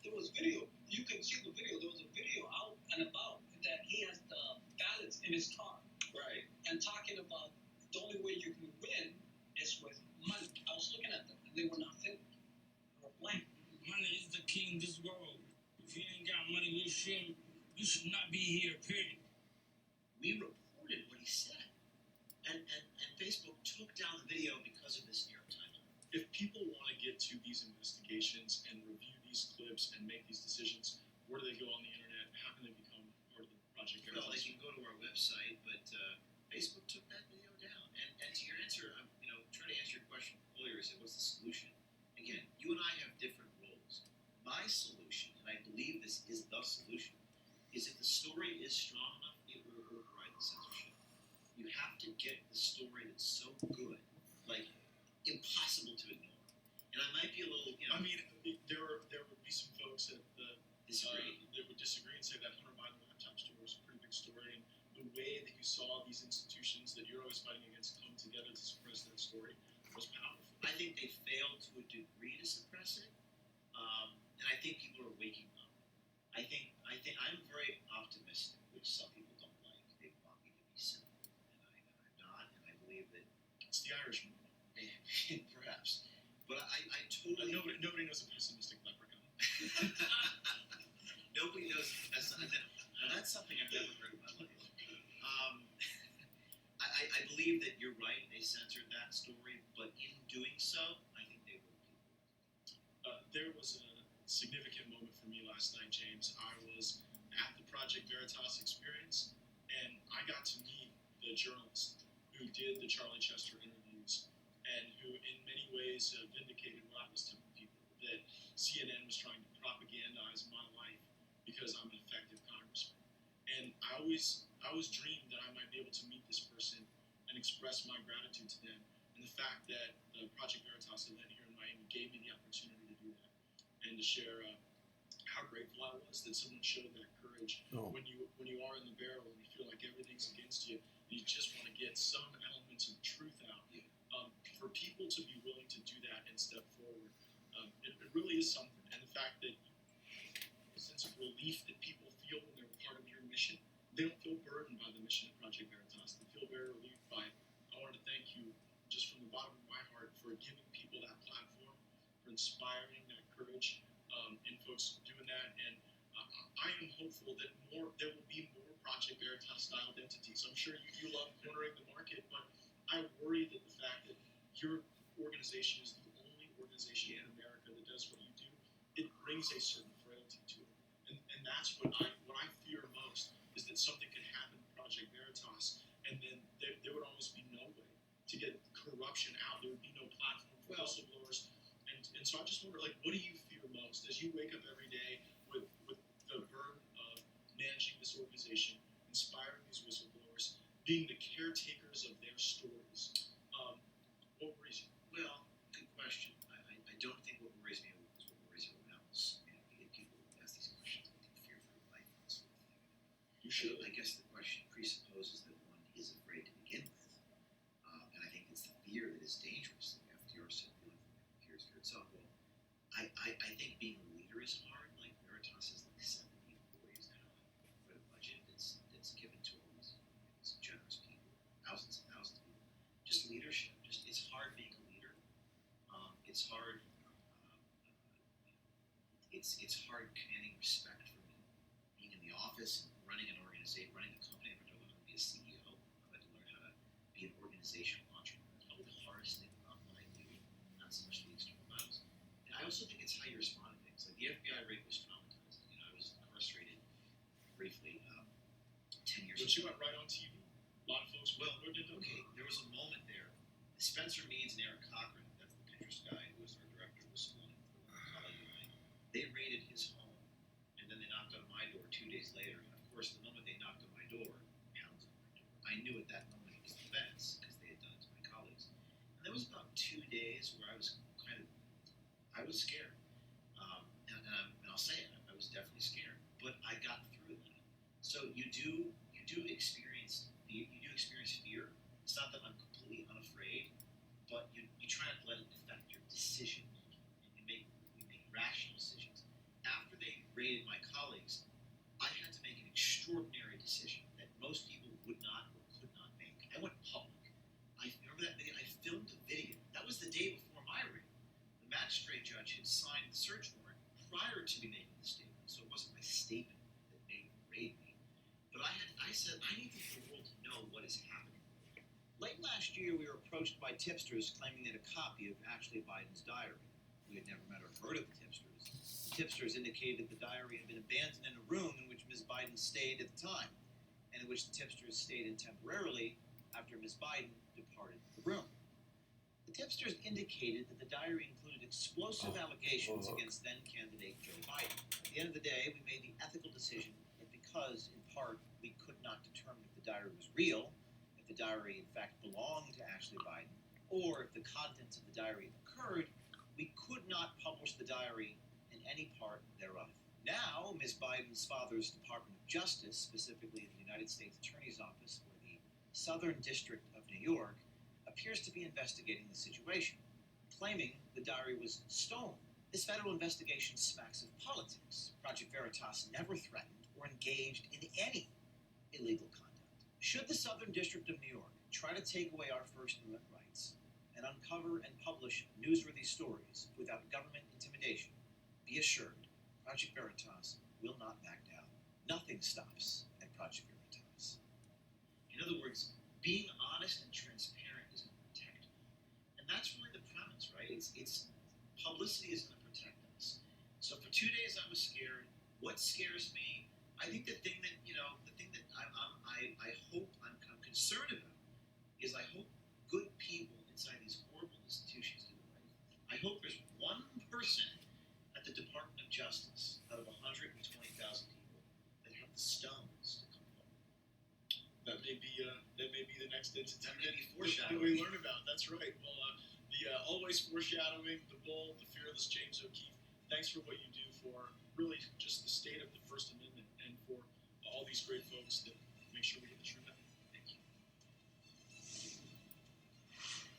There was video. You can see the video. There was a video out and about that he has the ballots in his car. Right. And talking about the only way you can win is with money. I was looking at them and they were not thin. They were blank. Money is the king of this world. If you ain't got money, you should not be here, period. We reported what he said. And Facebook took down the video because of this New York Times. If people want to get to these investigations and review these clips and make these decisions, where do they go on the internet? How can they become part of the Project Veritas? Well, they can go to our website, but Facebook took that video down. And to your answer, I'm trying to answer your question earlier. I said, what's the solution? Again, you and I have different roles. My solution, and I believe this is the solution, is if the story is strong enough, it will override the censorship. You have to get the story that's so good, like impossible to ignore. And I might be a little, I mean, there would be some folks that would disagree and say that Hunter Biden laptop story was a pretty big story, and the way that you saw these institutions that you're always fighting against come together to suppress that story was powerful. I think they failed to a degree to suppress it, and I think people are waking up. I think I'm very optimistic, which some people don't like. They want me to be cynical, and I'm not, and I believe that it's the Irishman. Perhaps. But I totally... Nobody knows a pessimistic leprechaun. Nobody knows a pessimistic... Now, that's something I've never heard in my life. I believe that you're right. They censored that story. But in doing so, I think they will people. There was a significant moment for me last night, James. I was at the Project Veritas experience, and I got to meet the journalist who did the Charlie Chester interviews, and who in many ways vindicated what I was telling people, that CNN was trying to propagandize my life because I'm an effective congressman. And I always dreamed that I might be able to meet this person and express my gratitude to them. And the fact that the Project Veritas event here in Miami gave me the opportunity to do that and to share how grateful I was that someone showed that courage when you are in the barrel and you feel like everything's against you, and you just want to get some elements of truth out. For people to be willing to do that and step forward, it really is something. And the fact that the sense of relief that people feel when they're part of your mission, they don't feel burdened by the mission of Project Veritas. They feel very relieved by it. I want to thank you just from the bottom of my heart for giving people that platform, for inspiring that courage in folks doing that. And I am hopeful that there will be more Project Veritas styled entities. I'm sure you love cornering the market, but I worry that the fact that your organization is the only organization in America that does what you do, it brings a certain frailty to it. And that's what I fear most, is that something could happen to Project Veritas, and then there would almost be no way to get corruption out. There would be no platform for whistleblowers. And so I just wonder, what do you fear most as you wake up every day with the burden of managing this organization, inspiring these whistleblowers, being the caretakers of their stories? What worries you? Well, good question. I don't think what worries me is what worries everyone else. And if you get people who ask these questions, I think fear for life and that sort of thing. You should. I guess the question presupposes that one is afraid to begin with. And I think it's the fear that is dangerous. The FDR said fear is fear itself. Well, I think being a leader is hard. Like Veritas has like 70 employees now for the budget that's given to all these generous people, thousands and thousands of people. Just leadership. It's hard being a leader. It's hard. It's hard commanding respect from being in the office and running an organization, running a company. I've learned how to be a CEO. I've had to learn how to be an organizational entrepreneur. It's probably the hardest thing about what I do, not so much the external battles. And I also think it's how you respond to things. Like the FBI raid was traumatizing. I was incarcerated briefly 10 years ago. But you went right on TV. A lot of folks. Well, okay, there was a moment there. Spencer Meads and Eric Cochran, that's the Pinterest guy who was our director, was one for a colleague of mine. They raided his home, and then they knocked on my door 2 days later. And of course, the moment they knocked on my door, pounded on my door. I knew at that moment it was the feds because they had done it to my colleagues. And there was about 2 days where I was scared. And I'll say it, I was definitely scared. But I got through that. So you do do experience fear. It's not that I'm completely unafraid, but you try not to let it affect your decision making. You make rational decisions. After they raided my colleagues, I had to make an extraordinary decision that most people would not or could not make. I went public. I remember that video. I filmed a video. That was the day before my raid. The magistrate judge had signed the search warrant prior to me making the statement, so it wasn't my statement that made raid me. But I said I need the world to know what is happening. Late last year, we were approached by tipsters claiming they had a copy of Ashley Biden's diary. We had never met or heard of the tipsters. The tipsters indicated that the diary had been abandoned in a room in which Ms. Biden stayed at the time, and in which the tipsters stayed in temporarily after Ms. Biden departed the room. The tipsters indicated that the diary included explosive allegations against then-candidate Joe Biden. At the end of the day, we made the ethical decision that because, in part, we could not determine if the diary was real, if the diary in fact belonged to Ashley Biden, or if the contents of the diary occurred, we could not publish the diary in any part thereof. Now, Ms. Biden's father's Department of Justice, specifically the United States Attorney's Office for the Southern District of New York, appears to be investigating the situation, claiming the diary was stolen. This federal investigation smacks of politics. Project Veritas never threatened or engaged in any illegal conduct. Should the Southern District of New York try to take away our First Amendment rights and uncover and publish newsworthy stories without government intimidation, be assured, Project Veritas will not back down. Nothing stops at Project Veritas. In other words, being honest and transparent is going to protect me. And that's really the premise, right? It's publicity is going to protect us. So for 2 days I was scared. What scares me? I think the thing that I hope I'm concerned about is I hope good people inside these horrible institutions do the right thing. I hope there's one person at the Department of Justice out of 120,000 people that have the stones to come forward. That may be the next entity That may be that foreshadowing. we learn about. That's right. Well, the always foreshadowing, the bold, the fearless James O'Keefe. Thanks for what you do for really just the state of the First Amendment and for all these great folks that make sure we get the truth out. Thank you.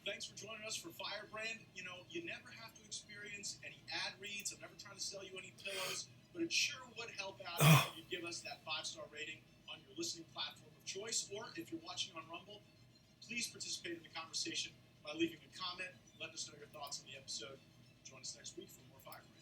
Thanks for joining us for Firebrand. You know, you never have to experience any ad reads. I'm never trying to sell you any pillows, but it sure would help out if you give us that 5-star rating on your listening platform of choice, or if you're watching on Rumble, please participate in the conversation by leaving a comment, letting us know your thoughts on the episode. Join us next week for more Firebrand.